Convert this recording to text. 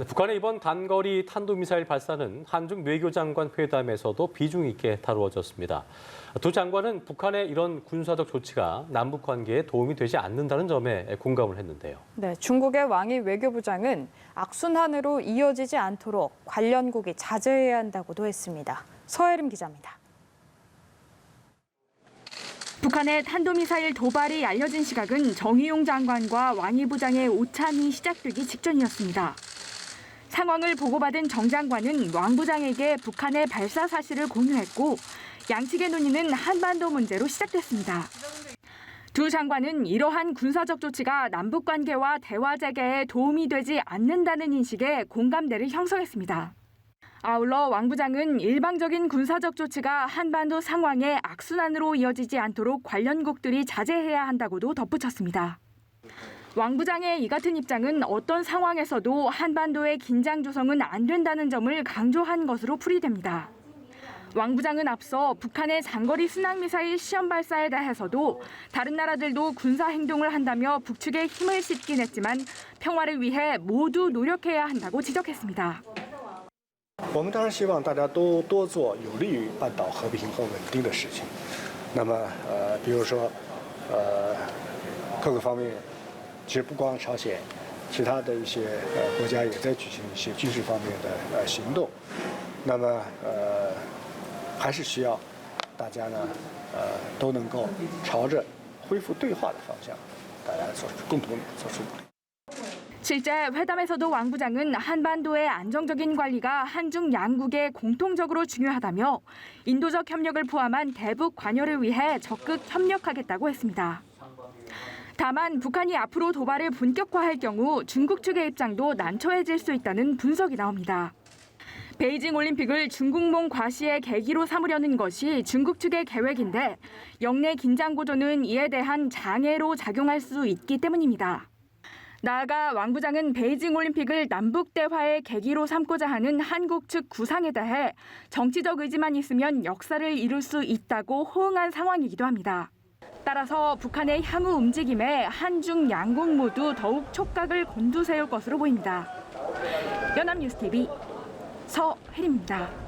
북한의 이번 단거리 탄도미사일 발사는 한중 외교장관 회담에서도 비중 있게 다루어졌습니다. 두 장관은 북한의 이런 군사적 조치가 남북 관계에 도움이 되지 않는다는 점에 공감을 했는데요. 네, 중국의 왕이 외교부장은 악순환으로 이어지지 않도록 관련국이 자제해야 한다고도 했습니다. 서혜림 기자입니다. 북한의 탄도미사일 도발이 알려진 시각은 정의용 장관과 왕이 부장의 오찬이 시작되기 직전이었습니다. 상황을 보고받은 정 장관은 왕 부장에게 북한의 발사 사실을 공유했고 양측의 논의는 한반도 문제로 시작됐습니다. 두 장관은 이러한 군사적 조치가 남북 관계와 대화 재개에 도움이 되지 않는다는 인식에 공감대를 형성했습니다. 아울러 왕 부장은 일방적인 군사적 조치가 한반도 상황의 악순환으로 이어지지 않도록 관련국들이 자제해야 한다고도 덧붙였습니다. 왕 부장의 이 같은 입장은 어떤 상황에서도 한반도의 긴장 조성은 안 된다는 점을 강조한 것으로 풀이됩니다. 왕 부장은 앞서 북한의 장거리 순항미사일 시험 발사에 대해서도 다른 나라들도 군사 행동을 한다며 북측에 힘을 싣긴 했지만 평화를 위해 모두 노력해야 한다고 지적했습니다. 我们当然希望大家都多做有利于半岛和平和稳定的事情。那么比如说各个方面，其实不光朝鲜，其他的一些国家也在举行一些军事方面的行动。那么还是需要大家呢都能够朝着恢复对话的方向，大家共同做出努力。 실제 회담에서도 왕 부장은 한반도의 안정적인 관리가 한중 양국에 공통적으로 중요하다며 인도적 협력을 포함한 대북 관여를 위해 적극 협력하겠다고 했습니다. 다만 북한이 앞으로 도발을 본격화할 경우 중국 측의 입장도 난처해질 수 있다는 분석이 나옵니다. 베이징 올림픽을 중국몽 과시의 계기로 삼으려는 것이 중국 측의 계획인데 영내 긴장 고조는 이에 대한 장애로 작용할 수 있기 때문입니다. 나아가 왕 부장은 베이징 올림픽을 남북 대화의 계기로 삼고자 하는 한국 측 구상에 대해 정치적 의지만 있으면 역사를 이룰 수 있다고 호응한 상황이기도 합니다. 따라서 북한의 향후 움직임에 한중 양국 모두 더욱 촉각을 곤두세울 것으로 보입니다. 연합뉴스TV 서혜림입니다.